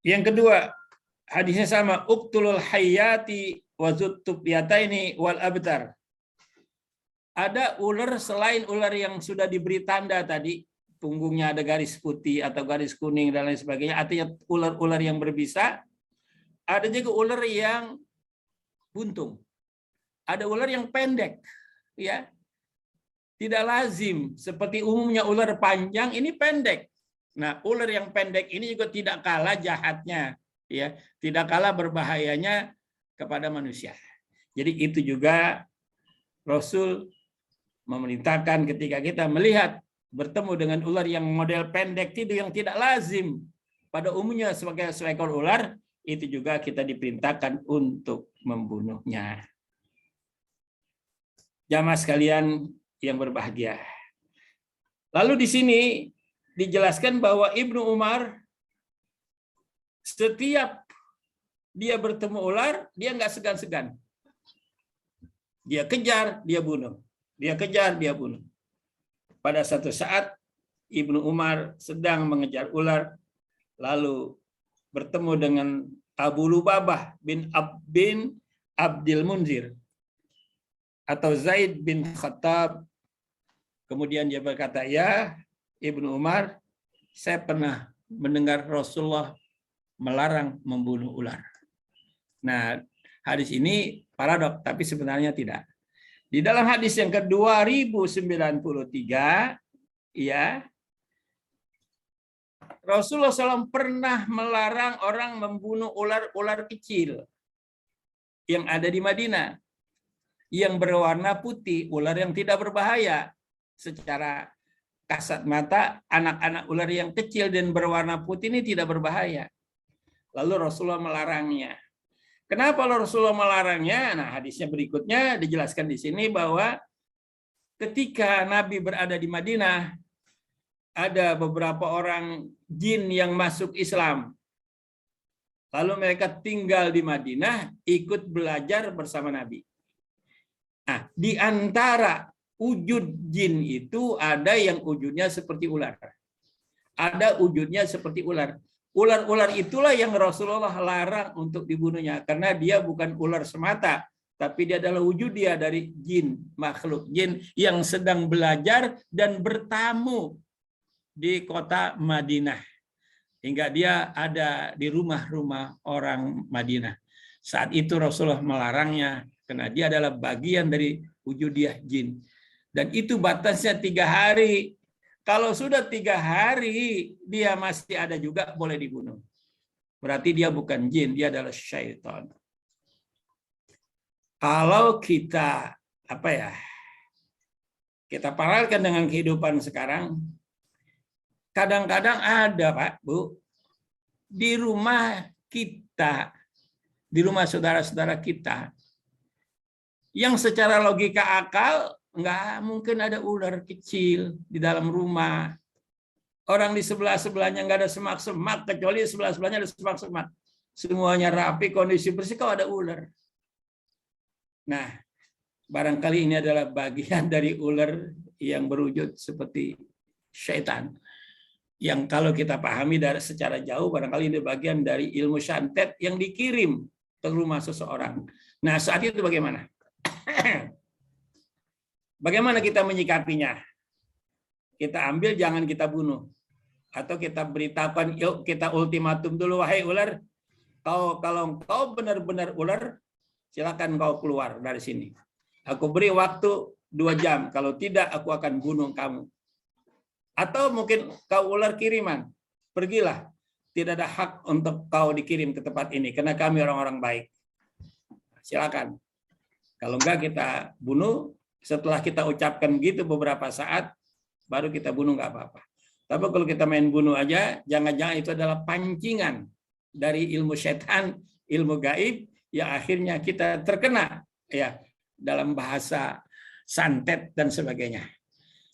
Yang kedua, hadisnya sama, uqtulul hayyati wa zuttubiyataini wal abtar. Ada ular selain ular yang sudah diberi tanda tadi, punggungnya ada garis putih atau garis kuning dan lain sebagainya, artinya ular-ular yang berbisa. Ada juga ular yang buntung. Ada ular yang pendek, ya. Tidak lazim seperti umumnya ular panjang, ini pendek. Nah, ular yang pendek ini juga tidak kalah jahatnya, ya, tidak kalah berbahayanya kepada manusia. Jadi itu juga Rasul memerintahkan ketika kita melihat bertemu dengan ular yang model pendek itu yang tidak lazim pada umumnya sebagai seekor ular, itu juga kita diperintahkan untuk membunuhnya. Jamaah sekalian yang berbahagia. Lalu di sini dijelaskan bahwa Ibnu Umar setiap dia bertemu ular, dia nggak segan-segan. Dia kejar, dia bunuh. Dia kejar, dia bunuh. Pada satu saat Ibnu Umar sedang mengejar ular, lalu bertemu dengan Abu Lubabah bin Abdul Munzir atau Zaid bin Khattab. Kemudian dia berkata, ya Ibnu Umar, saya pernah mendengar Rasulullah melarang membunuh ular. Nah, hadis ini paradok, tapi sebenarnya tidak. Di dalam hadis yang ke-2093, ya, Rasulullah SAW pernah melarang orang membunuh ular-ular kecil yang ada di Madinah, yang berwarna putih, ular yang tidak berbahaya. Secara kasat mata, anak-anak ular yang kecil dan berwarna putih ini tidak berbahaya. Lalu Rasulullah melarangnya. Kenapa Rasulullah melarangnya? Nah, hadisnya berikutnya dijelaskan di sini bahwa ketika Nabi berada di Madinah, ada beberapa orang jin yang masuk Islam. Lalu mereka tinggal di Madinah, ikut belajar bersama Nabi. Nah, di antara wujud jin itu ada yang wujudnya seperti ular. Ada wujudnya seperti ular. Ular-ular itulah yang Rasulullah larang untuk dibunuhnya. Karena dia bukan ular semata, tapi dia adalah wujud dia dari jin, makhluk jin yang sedang belajar dan bertamu di kota Madinah. Hingga dia ada di rumah-rumah orang Madinah. Saat itu Rasulullah melarangnya, karena dia adalah bagian dari wujud dia jin. Dan itu batasnya 3 hari. Kalau sudah 3 hari, dia masih ada juga, boleh dibunuh. Berarti dia bukan jin, dia adalah syaitan. Kalau kita, kita paralelkan dengan kehidupan sekarang, kadang-kadang ada, Pak, Bu, di rumah kita, di rumah saudara-saudara kita, yang secara logika akal, nggak mungkin ada ular kecil di dalam rumah. Orang di sebelah-sebelahnya nggak ada semak-semak, kecuali di sebelah-sebelahnya ada semak-semak. Semuanya rapi, kondisi bersih, kok ada ular. Nah, barangkali ini adalah bagian dari ular yang berwujud seperti syaitan. Yang kalau kita pahami dari secara jauh, barangkali ini bagian dari ilmu santet yang dikirim ke rumah seseorang. Nah, saat itu bagaimana? Bagaimana kita menyikapinya? Kita ambil, jangan kita bunuh. Atau kita beritakan, yuk kita ultimatum dulu, wahai ular, kalau kau benar-benar ular, silakan kau keluar dari sini. Aku beri waktu 2 jam, kalau tidak aku akan bunuh kamu. Atau mungkin kau ular kiriman, pergilah. Tidak ada hak untuk kau dikirim ke tempat ini, karena kami orang-orang baik. Silakan. Kalau enggak kita bunuh. Setelah kita ucapkan gitu beberapa saat, baru kita bunuh, nggak apa-apa. Tapi kalau kita main bunuh aja, jangan-jangan itu adalah pancingan dari ilmu setan, ilmu gaib, yang akhirnya kita terkena, ya, dalam bahasa santet dan sebagainya.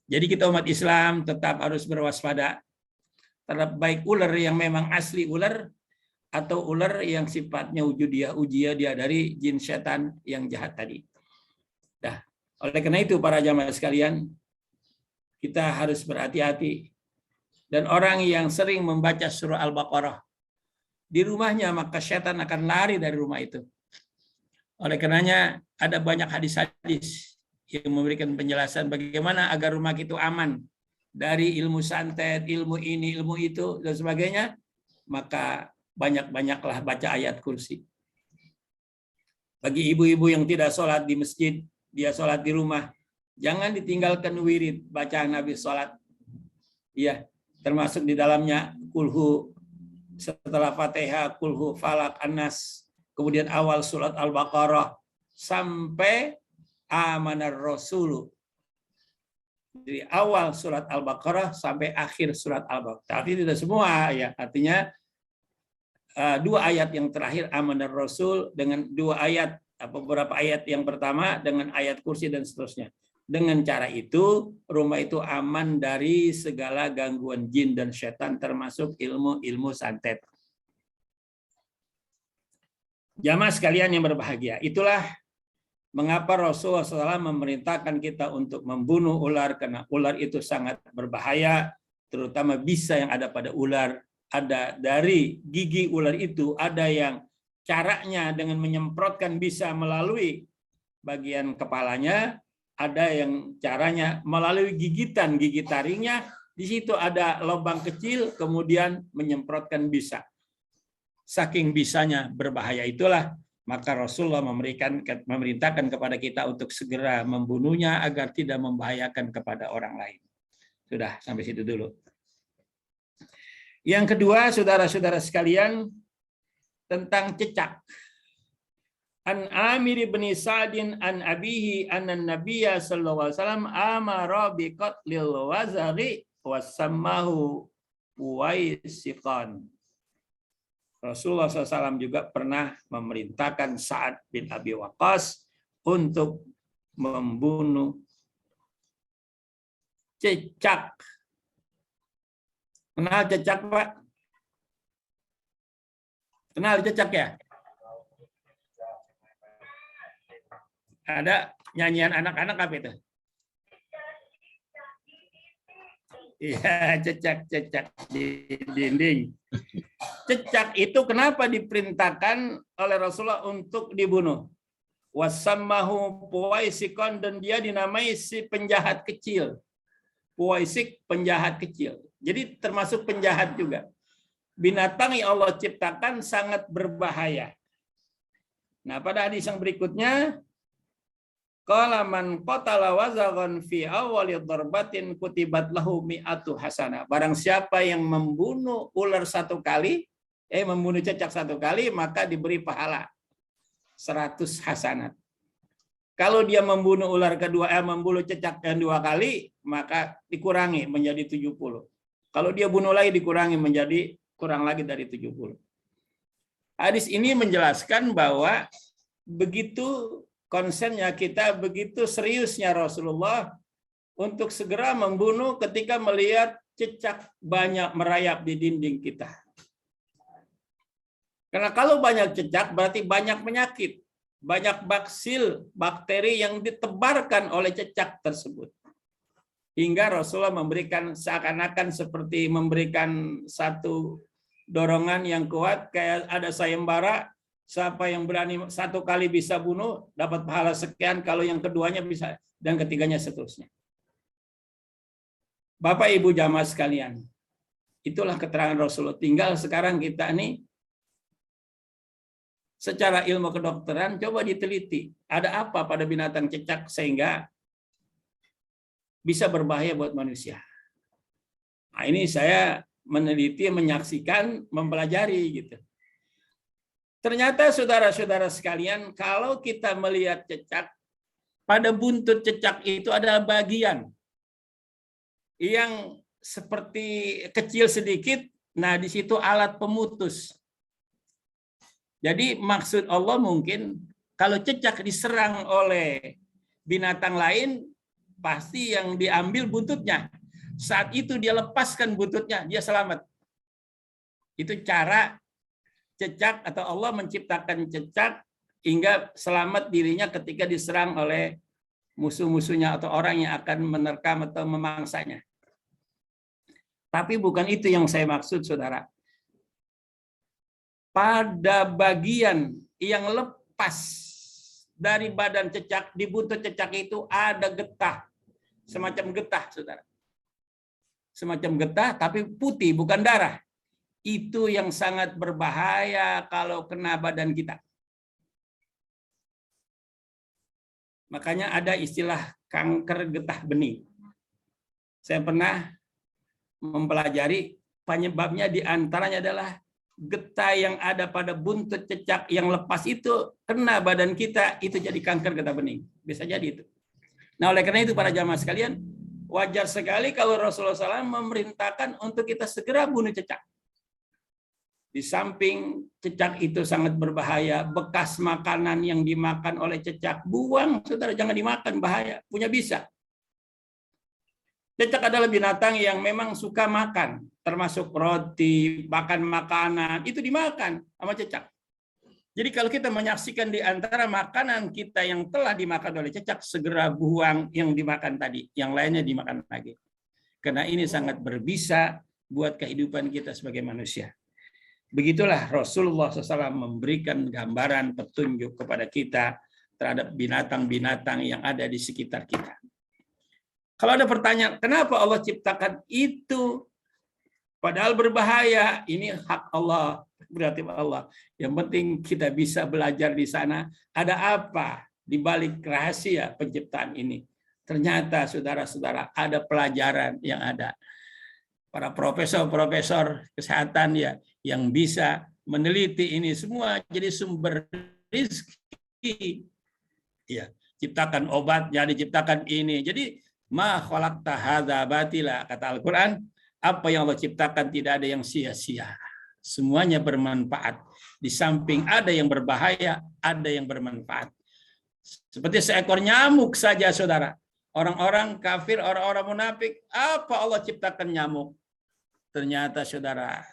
Jadi kita umat Islam tetap harus berwaspada terhadap baik ular yang memang asli ular, atau ular yang sifatnya wujudiyah, dia dari jin setan yang jahat tadi. Dah. Oleh karena itu, para jamaah sekalian, kita harus berhati-hati. Dan orang yang sering membaca surah Al-Baqarah, di rumahnya, maka setan akan lari dari rumah itu. Oleh karenanya ada banyak hadis-hadis yang memberikan penjelasan bagaimana agar rumah itu aman dari ilmu santet, ilmu ini, ilmu itu, dan sebagainya. Maka banyak-banyaklah baca ayat kursi. Bagi ibu-ibu yang tidak sholat di masjid, dia sholat di rumah, jangan ditinggalkan wirid bacaan Nabi sholat. Ya, termasuk di dalamnya kulhu, setelah Fatihah, kulhu, falak, anas, kemudian awal surat Al-Baqarah sampai amanar rasulu. Dari awal surat Al-Baqarah sampai akhir surat Al-Baqarah. Tapi tidak semua ya. Artinya dua ayat yang terakhir amanar rasul dengan dua ayat, beberapa ayat yang pertama dengan ayat kursi dan seterusnya. Dengan cara itu rumah itu aman dari segala gangguan jin dan setan termasuk ilmu-ilmu santet. Jamaah sekalian yang berbahagia, itulah mengapa Rasulullah SAW memerintahkan kita untuk membunuh ular, karena ular itu sangat berbahaya, terutama bisa yang ada pada ular. Ada dari gigi ular itu, ada yang caranya dengan menyemprotkan bisa melalui bagian kepalanya, ada yang caranya melalui gigitan gigi taringnya, di situ ada lubang kecil, kemudian menyemprotkan bisa. Saking bisanya berbahaya itulah, maka Rasulullah memerintahkan kepada kita untuk segera membunuhnya agar tidak membahayakan kepada orang lain. Sudah, sampai situ dulu. Yang kedua, saudara-saudara sekalian, tentang cecak. An Amir bin Sa'din an abihi anna Nabiyya sallallahu alaihi wasallam amara bi qatlil wazari wasammahu Uwaisiqan. Rasulullah SAW juga pernah memerintahkan Sa'ad bin Abi Waqqas untuk membunuh cecak. Kenal cecak, Pak? Kenal cecak ya? Ada nyanyian anak-anak apa itu? Iya, cecak-cecak di dinding. Cecak itu kenapa diperintahkan oleh Rasulullah untuk dibunuh? Wasammahu Puwaisikon, dan dia dinamai si penjahat kecil. Puwaisik, penjahat kecil. Jadi termasuk penjahat juga. Binatang yang Allah ciptakan sangat berbahaya. Nah, pada hadis yang berikutnya, qala man qatala wazaghan fi awwali darbatin kutibat lahu mi'atu hasanah. Barang siapa yang membunuh ular satu kali, membunuh cecak satu kali, maka diberi pahala 100 hasanat. Kalau dia membunuh ular kedua, membunuh cecak yang dua kali, maka dikurangi menjadi 70. Kalau dia bunuh lagi, dikurangi menjadi kurang lagi dari 70. Hadis ini menjelaskan bahwa begitu konsennya kita, begitu seriusnya Rasulullah untuk segera membunuh ketika melihat cecak banyak merayap di dinding kita. Karena kalau banyak cecak berarti banyak penyakit, banyak baksil, bakteri yang ditebarkan oleh cecak tersebut. Hingga Rasulullah memberikan seakan-akan seperti memberikan satu dorongan yang kuat, kayak ada sayembara. Siapa yang berani satu kali bisa bunuh, dapat pahala sekian, kalau yang keduanya bisa, dan ketiganya seterusnya. Bapak Ibu jamaah sekalian, itulah keterangan Rasulullah. Tinggal sekarang kita nih, secara ilmu kedokteran, coba diteliti. Ada apa pada binatang cecak sehingga bisa berbahaya buat manusia. Nah, ini saya meneliti, menyaksikan, mempelajari gitu. Ternyata saudara-saudara sekalian, kalau kita melihat cecak, pada buntut cecak itu ada bagian yang seperti kecil sedikit, nah di situ alat pemutus. Jadi maksud Allah mungkin kalau cecak diserang oleh binatang lain, pasti yang diambil buntutnya. Saat itu dia lepaskan buntutnya, dia selamat. Itu cara cecak atau Allah menciptakan cecak hingga selamat dirinya ketika diserang oleh musuh-musuhnya atau orang yang akan menerkam atau memangsanya. Tapi bukan itu yang saya maksud, saudara. pada bagian yang lepas dari badan cecak, di buntut cecak itu ada getah, semacam getah, saudara. Semacam getah, tapi putih, bukan darah. Itu yang sangat berbahaya kalau kena badan kita. Makanya ada istilah kanker getah bening. Saya pernah mempelajari penyebabnya diantaranya adalah getah yang ada pada buntut cecak yang lepas itu kena badan kita, itu jadi kanker getah bening. Bisa jadi itu. Nah, oleh karena itu para jamaah sekalian, wajar sekali kalau Rasulullah SAW memerintahkan untuk kita segera bunuh cecak. Di samping cecak itu sangat berbahaya, bekas makanan yang dimakan oleh cecak, buang, saudara, jangan dimakan, bahaya, punya bisa. Cecak adalah binatang yang memang suka makan, termasuk roti, makan makanan, itu dimakan sama cecak. Jadi kalau kita menyaksikan di antara makanan kita yang telah dimakan oleh cecak, segera buang yang dimakan tadi, yang lainnya dimakan lagi. Karena ini sangat berbisa buat kehidupan kita sebagai manusia. Begitulah Rasulullah SAW memberikan gambaran petunjuk kepada kita terhadap binatang-binatang yang ada di sekitar kita. Kalau ada pertanyaan, kenapa Allah ciptakan itu? Padahal berbahaya, ini hak Allah, berarti Allah. Yang penting kita bisa belajar di sana, ada apa di balik rahasia penciptaan ini. Ternyata saudara-saudara ada pelajaran yang ada. Para profesor-profesor kesehatan ya yang bisa meneliti ini semua jadi sumber rezeki. Ya, ciptakan obat, jadi ciptakan ini. Jadi ma khalaqta hadza batila, kata Al-Qur'an, apa yang Allah ciptakan tidak ada yang sia-sia. Semuanya bermanfaat. Di samping ada yang berbahaya, ada yang bermanfaat. Seperti seekor nyamuk saja, saudara. Orang-orang kafir, orang-orang munafik, apa Allah ciptakan nyamuk? Ternyata saudara,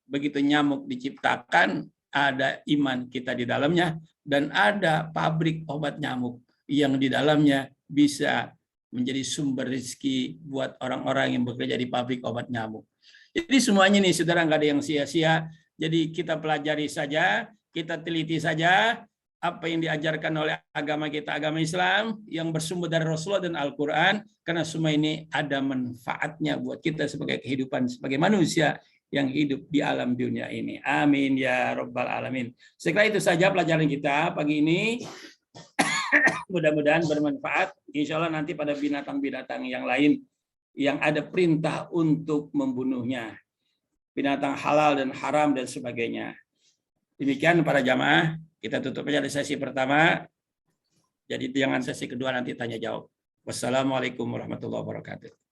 begitu nyamuk diciptakan, ada iman kita di dalamnya, dan ada pabrik obat nyamuk yang di dalamnya bisa menjadi sumber rezeki buat orang-orang yang bekerja di pabrik obat nyamuk. Jadi semuanya nih saudara, nggak ada yang sia-sia. Jadi kita pelajari saja, kita teliti saja apa yang diajarkan oleh agama kita, agama Islam yang bersumber dari Rasulullah dan Al-Quran, karena semua ini ada manfaatnya buat kita sebagai kehidupan sebagai manusia yang hidup di alam dunia ini. Amin ya Rabbal Alamin. Setelah itu saja pelajaran kita pagi ini. Mudah-mudahan bermanfaat. Insya Allah nanti pada binatang-binatang yang lain yang ada perintah untuk membunuhnya. Binatang halal dan haram dan sebagainya. Demikian para jamaah. Kita tutup aja di sesi pertama. Jadi jangan sesi kedua nanti tanya jawab. Wassalamualaikum warahmatullahi wabarakatuh.